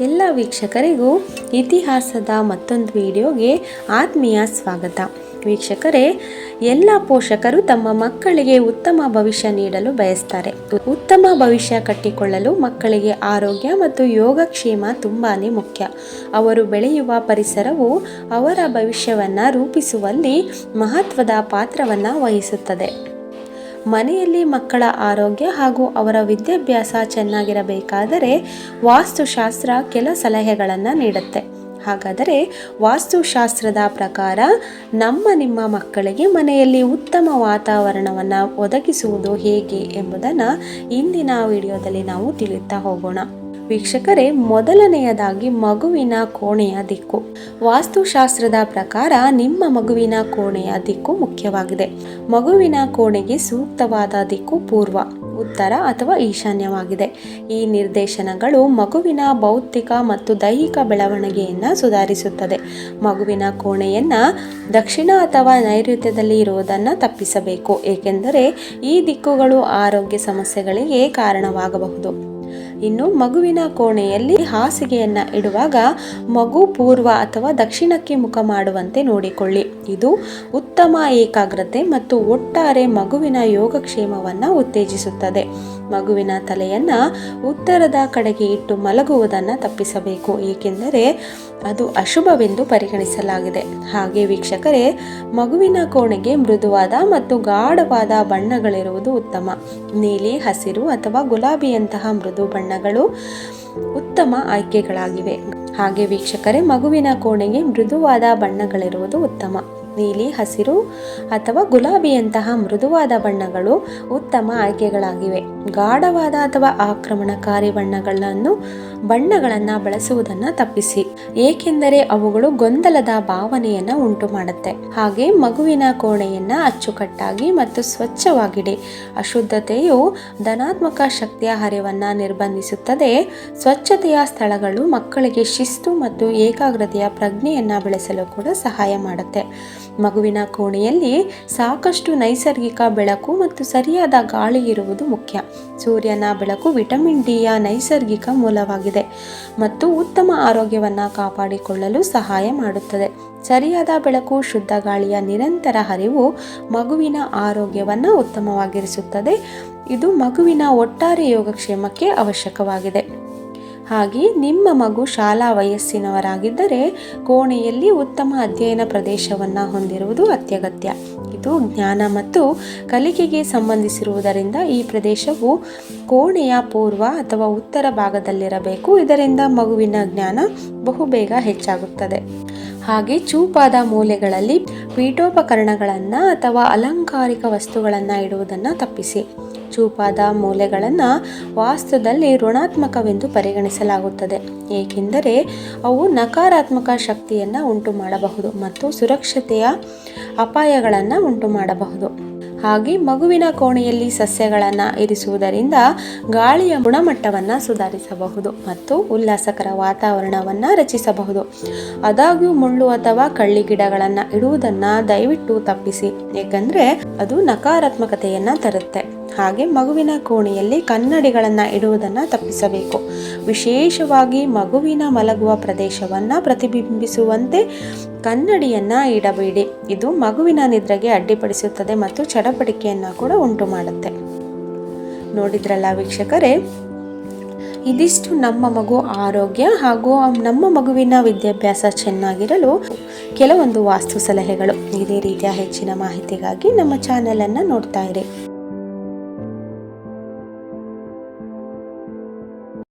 ಎಲ್ಲ ವೀಕ್ಷಕರಿಗೂ ಇತಿಹಾಸದ ಮತ್ತೊಂದು ವಿಡಿಯೋಗೆ ಆತ್ಮೀಯ ಸ್ವಾಗತ. ವೀಕ್ಷಕರೇ, ಎಲ್ಲ ಪೋಷಕರು ತಮ್ಮ ಮಕ್ಕಳಿಗೆ ಉತ್ತಮ ಭವಿಷ್ಯ ನೀಡಲು ಬಯಸ್ತಾರೆ. ಉತ್ತಮ ಭವಿಷ್ಯ ಕಟ್ಟಿಕೊಳ್ಳಲು ಮಕ್ಕಳಿಗೆ ಆರೋಗ್ಯ ಮತ್ತು ಯೋಗಕ್ಷೇಮ ತುಂಬಾ ಮುಖ್ಯ. ಅವರು ಬೆಳೆಯುವ ಪರಿಸರವು ಅವರ ಭವಿಷ್ಯವನ್ನು ರೂಪಿಸುವಲ್ಲಿ ಮಹತ್ವದ ಪಾತ್ರವನ್ನು ವಹಿಸುತ್ತದೆ. ಮನೆಯಲ್ಲಿ ಮಕ್ಕಳ ಆರೋಗ್ಯ ಹಾಗೂ ಅವರ ವಿದ್ಯಾಭ್ಯಾಸ ಚೆನ್ನಾಗಿರಬೇಕಾದರೆ ವಾಸ್ತುಶಾಸ್ತ್ರ ಕೆಲ ಸಲಹೆಗಳನ್ನು ನೀಡುತ್ತೆ. ಹಾಗಾದರೆ ವಾಸ್ತುಶಾಸ್ತ್ರದ ಪ್ರಕಾರ ನಿಮ್ಮ ಮಕ್ಕಳಿಗೆ ಮನೆಯಲ್ಲಿ ಉತ್ತಮ ವಾತಾವರಣವನ್ನು ಒದಗಿಸುವುದು ಹೇಗೆ ಎಂಬುದನ್ನು ಇಂದಿನ ವಿಡಿಯೋದಲ್ಲಿ ನಾವು ತಿಳಿಯುತ್ತಾ ಹೋಗೋಣ. ವೀಕ್ಷಕರೇ, ಮೊದಲನೆಯದಾಗಿ ಮಗುವಿನ ಕೋಣೆಯ ದಿಕ್ಕು. ವಾಸ್ತುಶಾಸ್ತ್ರದ ಪ್ರಕಾರ ನಿಮ್ಮ ಮಗುವಿನ ಕೋಣೆಯ ದಿಕ್ಕು ಮುಖ್ಯವಾಗಿದೆ. ಮಗುವಿನ ಕೋಣೆಗೆ ಸೂಕ್ತವಾದ ದಿಕ್ಕು ಪೂರ್ವ, ಉತ್ತರ ಅಥವಾ ಈಶಾನ್ಯವಾಗಿದೆ. ಈ ನಿರ್ದೇಶನಗಳು ಮಗುವಿನ ಭೌತಿಕ ಮತ್ತು ದೈಹಿಕ ಬೆಳವಣಿಗೆಯನ್ನು ಸುಧಾರಿಸುತ್ತದೆ. ಮಗುವಿನ ಕೋಣೆಯನ್ನು ದಕ್ಷಿಣ ಅಥವಾ ನೈಋತ್ಯದಲ್ಲಿ ಇರುವುದನ್ನು ತಪ್ಪಿಸಬೇಕು, ಏಕೆಂದರೆ ಈ ದಿಕ್ಕುಗಳು ಆರೋಗ್ಯ ಸಮಸ್ಯೆಗಳಿಗೆ ಕಾರಣವಾಗಬಹುದು. ಇನ್ನು ಮಗುವಿನ ಕೋಣೆಯಲ್ಲಿ ಹಾಸಿಗೆಯನ್ನು ಇಡುವಾಗ ಮಗು ಪೂರ್ವ ಅಥವಾ ದಕ್ಷಿಣಕ್ಕೆ ಮುಖ ಮಾಡುವಂತೆ ನೋಡಿಕೊಳ್ಳಿ. ಇದು ಉತ್ತಮ ಏಕಾಗ್ರತೆ ಮತ್ತು ಒಟ್ಟಾರೆ ಮಗುವಿನ ಯೋಗಕ್ಷೇಮವನ್ನು ಉತ್ತೇಜಿಸುತ್ತದೆ. ಮಗುವಿನ ತಲೆಯನ್ನು ಉತ್ತರದ ಕಡೆಗೆ ಇಟ್ಟು ಮಲಗುವುದನ್ನು ತಪ್ಪಿಸಬೇಕು, ಏಕೆಂದರೆ ಅದು ಅಶುಭವೆಂದು ಪರಿಗಣಿಸಲಾಗಿದೆ. ಹಾಗೆ ವೀಕ್ಷಕರೇ, ಮಗುವಿನ ಕೋಣೆಗೆ ಮೃದುವಾದ ಮತ್ತು ಗಾಢವಾದ ಬಣ್ಣಗಳಿರುವುದು ಉತ್ತಮ. ನೀಲಿ, ಹಸಿರು ಅಥವಾ ಗುಲಾಬಿಯಂತಹ ಮೃದು ಬಣ್ಣಗಳು ಉತ್ತಮ ಆಯ್ಕೆಗಳಾಗಿವೆ. ಹಾಗೆ ವೀಕ್ಷಕರೇ, ಮಗುವಿನ ಕೋಣೆಗೆ ಮೃದುವಾದ ಬಣ್ಣಗಳಿರುವುದು ಉತ್ತಮ. ನೀಲಿ, ಹಸಿರು ಅಥವಾ ಗುಲಾಬಿಯಂತಹ ಮೃದುವಾದ ಬಣ್ಣಗಳು ಉತ್ತಮ ಆಯ್ಕೆಗಳಾಗಿವೆ. ಗಾಢವಾದ ಅಥವಾ ಆಕ್ರಮಣಕಾರಿ ಬಣ್ಣಗಳನ್ನು ಬಳಸುವುದನ್ನು ತಪ್ಪಿಸಿ, ಏಕೆಂದರೆ ಅವುಗಳು ಗೊಂದಲದ ಭಾವನೆಯನ್ನು ಉಂಟು ಮಾಡುತ್ತೆ. ಹಾಗೆ ಮಗುವಿನ ಕೋಣೆಯನ್ನು ಅಚ್ಚುಕಟ್ಟಾಗಿ ಮತ್ತು ಸ್ವಚ್ಛವಾಗಿಡಿ. ಅಶುದ್ಧತೆಯು ಧನಾತ್ಮಕ ಶಕ್ತಿಯ ಹರಿವನ್ನು ನಿರ್ಬಂಧಿಸುತ್ತದೆ. ಸ್ವಚ್ಛತೆಯ ಸ್ಥಳಗಳು ಮಕ್ಕಳಿಗೆ ಶಿಸ್ತು ಮತ್ತು ಏಕಾಗ್ರತೆಯ ಪ್ರಜ್ಞೆಯನ್ನು ಬೆಳೆಸಲು ಕೂಡ ಸಹಾಯ ಮಾಡುತ್ತೆ. ಮಗುವಿನ ಕೋಣೆಯಲ್ಲಿ ಸಾಕಷ್ಟು ನೈಸರ್ಗಿಕ ಬೆಳಕು ಮತ್ತು ಸರಿಯಾದ ಗಾಳಿ ಇರುವುದು ಮುಖ್ಯ. ಸೂರ್ಯನ ಬೆಳಕು ವಿಟಮಿನ್ ಡಿಯ ನೈಸರ್ಗಿಕ ಮೂಲವಾಗಿದೆ ಮತ್ತು ಉತ್ತಮ ಆರೋಗ್ಯವನ್ನು ಕಾಪಾಡಿಕೊಳ್ಳಲು ಸಹಾಯ ಮಾಡುತ್ತದೆ. ಸರಿಯಾದ ಬೆಳಕು, ಶುದ್ಧ ಗಾಳಿಯ ನಿರಂತರ ಹರಿವು ಮಗುವಿನ ಆರೋಗ್ಯವನ್ನು ಉತ್ತಮವಾಗಿರಿಸುತ್ತದೆ. ಇದು ಮಗುವಿನ ಒಟ್ಟಾರೆ ಯೋಗಕ್ಷೇಮಕ್ಕೆ ಅವಶ್ಯಕವಾಗಿದೆ. ಹಾಗೆ ನಿಮ್ಮ ಮಗು ಶಾಲಾ ವಯಸ್ಸಿನವರಾಗಿದ್ದರೆ ಕೋಣೆಯಲ್ಲಿ ಉತ್ತಮ ಅಧ್ಯಯನ ಪ್ರದೇಶವನ್ನು ಹೊಂದಿರುವುದು ಅತ್ಯಗತ್ಯ. ಇದು ಜ್ಞಾನ ಮತ್ತು ಕಲಿಕೆಗೆ ಸಂಬಂಧಿಸಿರುವುದರಿಂದ ಈ ಪ್ರದೇಶವು ಕೋಣೆಯ ಪೂರ್ವ ಅಥವಾ ಉತ್ತರ ಭಾಗದಲ್ಲಿರಬೇಕು. ಇದರಿಂದ ಮಗುವಿನ ಜ್ಞಾನ ಬಹುಬೇಗ ಹೆಚ್ಚಾಗುತ್ತದೆ. ಹಾಗೆ ಚೂಪಾದ ಮೂಲೆಗಳಲ್ಲಿ ಪೀಠೋಪಕರಣಗಳನ್ನು ಅಥವಾ ಅಲಂಕಾರಿಕ ವಸ್ತುಗಳನ್ನು ಇಡುವುದನ್ನು ತಪ್ಪಿಸಿ. ಚೂಪಾದ ಮೂಲೆಗಳನ್ನು ವಾಸ್ತುದಲ್ಲಿ ಋಣಾತ್ಮಕವೆಂದು ಪರಿಗಣಿಸಲಾಗುತ್ತದೆ, ಏಕೆಂದರೆ ಅವು ನಕಾರಾತ್ಮಕ ಶಕ್ತಿಯನ್ನು ಉಂಟು ಮಾಡಬಹುದು ಮತ್ತು ಸುರಕ್ಷತೆಯ ಅಪಾಯಗಳನ್ನು ಉಂಟು ಮಾಡಬಹುದು. ಹಾಗೆ ಮಗುವಿನ ಕೋಣೆಯಲ್ಲಿ ಸಸ್ಯಗಳನ್ನು ಇರಿಸುವುದರಿಂದ ಗಾಳಿಯ ಗುಣಮಟ್ಟವನ್ನು ಸುಧಾರಿಸಬಹುದು ಮತ್ತು ಉಲ್ಲಾಸಕರ ವಾತಾವರಣವನ್ನು ರಚಿಸಬಹುದು. ಆದಾಗ್ಯೂ ಮುಳ್ಳು ಅಥವಾ ಕಳ್ಳಿ ಗಿಡಗಳನ್ನು ಇಡುವುದನ್ನು ದಯವಿಟ್ಟು ತಪ್ಪಿಸಿ, ಏಕೆಂದರೆ ಅದು ನಕಾರಾತ್ಮಕತೆಯನ್ನು ತರುತ್ತೆ. ಹಾಗೆ ಮಗುವಿನ ಕೋಣೆಯಲ್ಲಿ ಕನ್ನಡಿಗಳನ್ನು ಇಡುವುದನ್ನು ತಪ್ಪಿಸಬೇಕು. ವಿಶೇಷವಾಗಿ ಮಗುವಿನ ಮಲಗುವ ಪ್ರದೇಶವನ್ನು ಪ್ರತಿಬಿಂಬಿಸುವಂತೆ ಕನ್ನಡಿಯನ್ನು ಇಡಬೇಡಿ. ಇದು ಮಗುವಿನ ನಿದ್ರೆಗೆ ಅಡ್ಡಿಪಡಿಸುತ್ತದೆ ಮತ್ತು ಚಡಪಡಿಕೆಯನ್ನು ಕೂಡ ಉಂಟು ಮಾಡುತ್ತೆ. ನೋಡಿದ್ರಲ್ಲ ವೀಕ್ಷಕರೇ, ಇದಿಷ್ಟು ನಮ್ಮ ಮಗು ಆರೋಗ್ಯ ಹಾಗೂ ನಮ್ಮ ಮಗುವಿನ ವಿದ್ಯಾಭ್ಯಾಸ ಚೆನ್ನಾಗಿರಲು ಕೆಲವೊಂದು ವಾಸ್ತು ಸಲಹೆಗಳು. ಇದೇ ರೀತಿಯ ಹೆಚ್ಚಿನ ಮಾಹಿತಿಗಾಗಿ ನಮ್ಮ ಚಾನೆಲನ್ನು ನೋಡ್ತಾ ಇರಿ.